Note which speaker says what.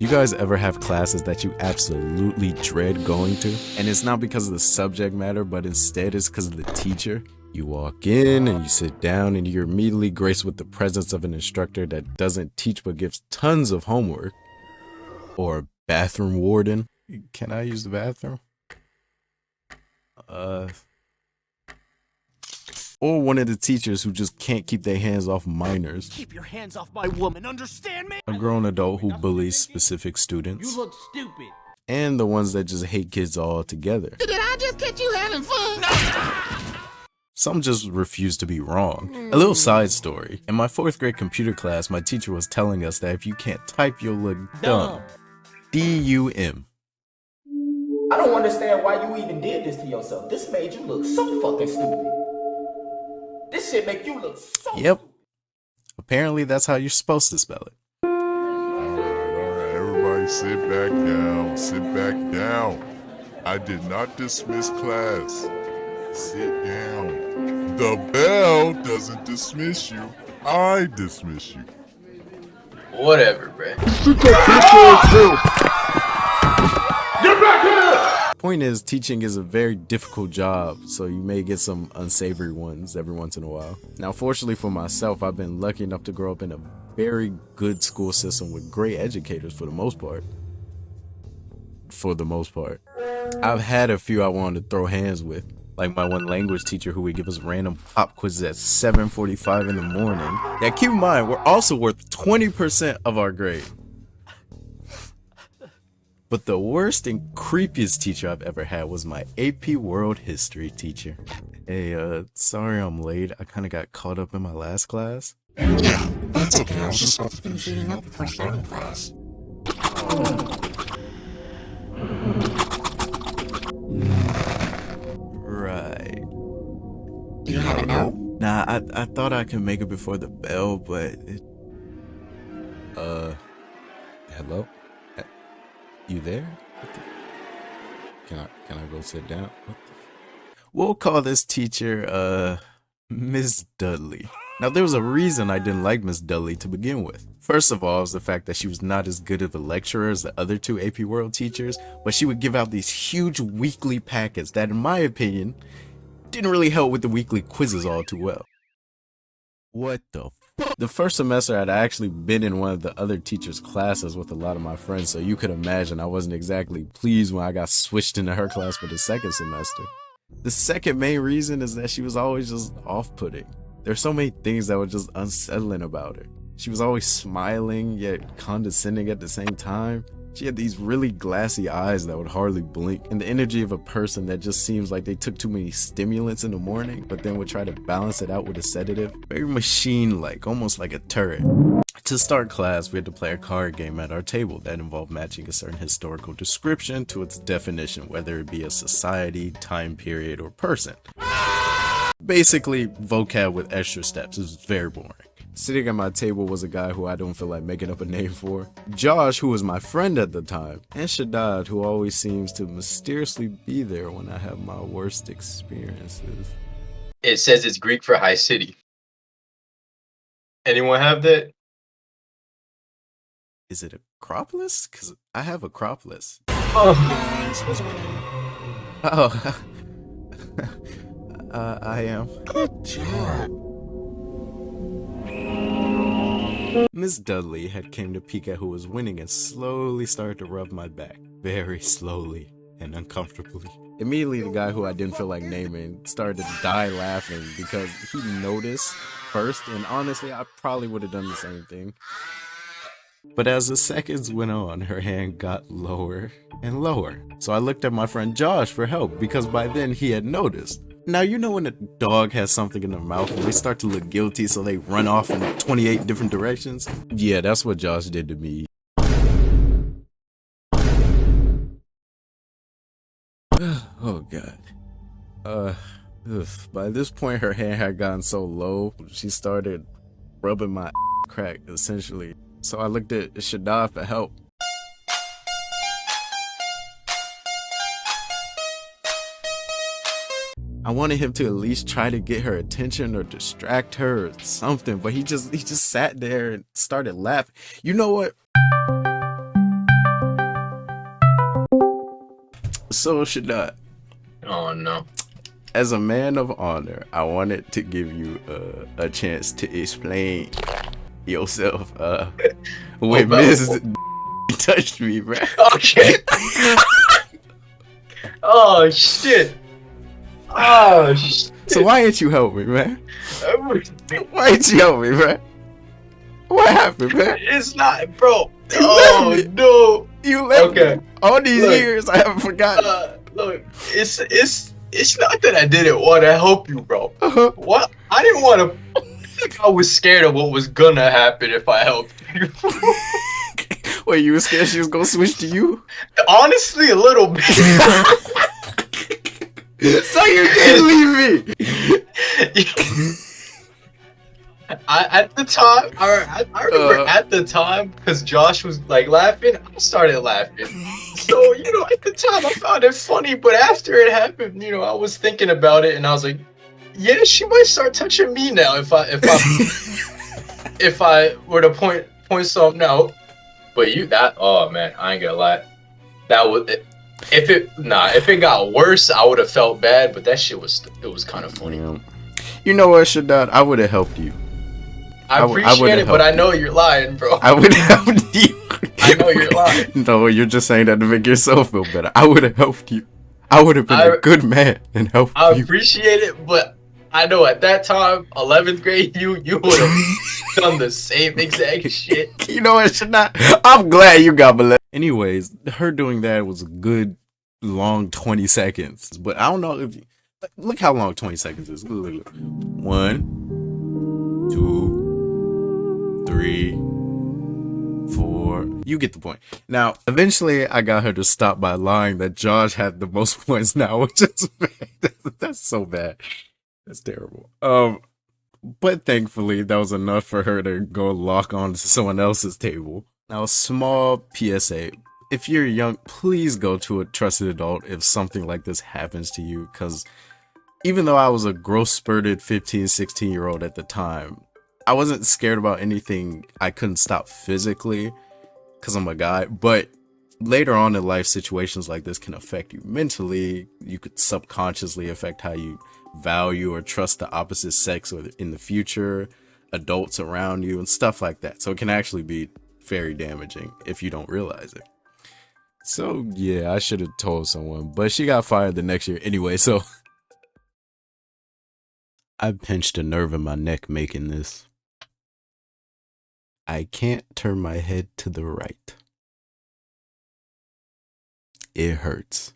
Speaker 1: You guys ever have classes that you absolutely dread going to? And it's not because of the subject matter, but instead it's because of the teacher? You walk in and you sit down and you're immediately graced with the presence of an instructor that doesn't teach but gives tons of homework. Or a bathroom warden. Can I use the bathroom? Or one of the teachers who just can't keep their hands off minors.
Speaker 2: Keep your hands off my woman, understand me?
Speaker 1: A grown adult who bullies specific students.
Speaker 2: You look stupid.
Speaker 1: And the ones that just hate kids altogether.
Speaker 3: Did I just catch you having fun?
Speaker 1: Some just refuse to be wrong. A little side story. In my 4th grade computer class, my teacher was telling us that if you can't type, you'll look dumb. D-U-M.
Speaker 4: I don't understand why you even did this to yourself. This made you look so fucking stupid. This shit make you look so
Speaker 1: Yep. Apparently that's how you're supposed to spell it.
Speaker 5: Alright, everybody sit back down, sit back down. I did not dismiss class. Sit down. The bell doesn't dismiss you, I dismiss you.
Speaker 6: Whatever, bruh.
Speaker 5: Get back here!
Speaker 1: Point is, teaching is a very difficult job, so you may get some unsavory ones every once in a while. Now, fortunately for myself, I've been lucky enough to grow up in a very good school system with great educators for the most part. I've had a few I wanted to throw hands with, like my one language teacher who would give us random pop quizzes at 7:45 in the morning. Yeah, keep in mind, we're also worth 20% of our grade. But the worst and creepiest teacher I've ever had was my AP World History teacher. Hey, sorry I'm late. I kind of got caught up in my last class.
Speaker 3: Yeah, that's okay. I was just supposed to finish eating up before starting class.
Speaker 1: Right.
Speaker 3: Do you have a note?
Speaker 1: Nah, I thought I could make it before the bell, but it... Hello? You there? Can I go sit down? We'll call this teacher, Miss Dudley. Now, there was a reason I didn't like Miss Dudley to begin with. First of all, it was the fact that she was not as good of a lecturer as the other 2 AP World teachers, but she would give out these huge weekly packets that, in my opinion, didn't really help with the weekly quizzes all too well. What the fuck? The first semester I'd actually been in one of the other teachers' classes with a lot of my friends, so you could imagine I wasn't exactly pleased when I got switched into her class for the second semester. The second main reason is that she was always just off-putting. There's so many things that were just unsettling about her. She was always smiling, yet condescending at the same time. She had these really glassy eyes that would hardly blink, and the energy of a person that just seems like they took too many stimulants in the morning, but then would try to balance it out with a sedative. Very machine-like, almost like a turret. To start class, we had to play a card game at our table that involved matching a certain historical description to its definition, whether it be a society, time period, or person. Basically, vocab with extra steps. It was very boring. Sitting at my table was a guy who I don't feel like making up a name for, Josh, who was my friend at the time, and Shaddad, who always seems to mysteriously be there when I have my worst experiences.
Speaker 6: It says it's Greek for high city. Anyone have that?
Speaker 1: Is it Acropolis? Because I have Acropolis.
Speaker 6: Oh.
Speaker 1: Oh. I am.
Speaker 3: Good job.
Speaker 1: Miss Dudley had came to peek at who was winning and slowly started to rub my back. Very slowly and uncomfortably. Immediately, the guy who I didn't feel like naming started to die laughing because he noticed first, and honestly, I probably would have done the same thing. But as the seconds went on, her hand got lower and lower. So I looked at my friend Josh for help because by then he had noticed. Now, you know when a dog has something in their mouth and they start to look guilty so they run off in 28 different directions? Yeah, that's what Josh did to me. Oh god. By this point her hand had gotten so low, she started rubbing my crack, essentially. So I looked at Shaddad for help. I wanted him to at least try to get her attention or distract her or something, but he just sat there and started laughing. You know what? So should not.
Speaker 6: Oh no.
Speaker 1: As a man of honor, I wanted to give you a chance to explain yourself. When
Speaker 6: bro.
Speaker 1: Miss touched me, bro.
Speaker 6: Okay. Oh shit. Oh shit.
Speaker 1: So why didn't you help me, man? Why didn't you help me, man? What happened, man?
Speaker 6: It's not, bro.
Speaker 1: You
Speaker 6: Oh
Speaker 1: left me.
Speaker 6: no.
Speaker 1: You left
Speaker 6: Okay.
Speaker 1: me. All these
Speaker 6: Look.
Speaker 1: years, I haven't forgotten.
Speaker 6: Look, it's not that I didn't want to help you, bro.
Speaker 1: Uh-huh.
Speaker 6: What? I didn't want to. I was scared of what was gonna happen if I helped you.
Speaker 1: Wait, you were scared she was gonna switch to you?
Speaker 6: Honestly, a little bit.
Speaker 1: So you did leave me.
Speaker 6: At the time, I remember at the time, because Josh was like laughing, I started laughing. So, you know, at the time I found it funny, but after it happened, you know, I was thinking about it and I was like, yeah, she might start touching me now if I were to point something out. But oh man, I ain't gonna lie. That was if it got worse, I would have felt bad, but that shit was kind of funny.
Speaker 1: Yeah. You know what, Shaddad? I would have helped you.
Speaker 6: I appreciate it, but I know you're lying, bro.
Speaker 1: I would have helped you.
Speaker 6: I know you're lying.
Speaker 1: No, you're just saying that to make yourself feel better. I would have helped you. I would have been a good man and helped
Speaker 6: I
Speaker 1: you.
Speaker 6: appreciate it, but I know at that time, 11th grade, you would have done the same exact shit.
Speaker 1: You know what, Shaddad? I'm glad you got molested. Anyways, her doing that was a good, long 20 seconds. But I don't know if you... Look how long 20 seconds is. Look. 1, 2, 3, 4. You get the point. Now, eventually, I got her to stop by lying that Josh had the most points now, which is bad. That's so bad. That's terrible. But thankfully, that was enough for her to go lock on to someone else's table. Now, a small PSA. If you're young, please go to a trusted adult if something like this happens to you, because even though I was a growth-spurted 15, 16-year-old at the time, I wasn't scared about anything I couldn't stop physically, because I'm a guy, but later on in life, situations like this can affect you mentally. You could subconsciously affect how you value or trust the opposite sex or in the future, adults around you, and stuff like that. So it can actually be very damaging if you don't realize it. So yeah, I should have told someone, but she got fired the next year anyway, so I pinched a nerve in my neck making this. I can't turn my head to the right. It hurts.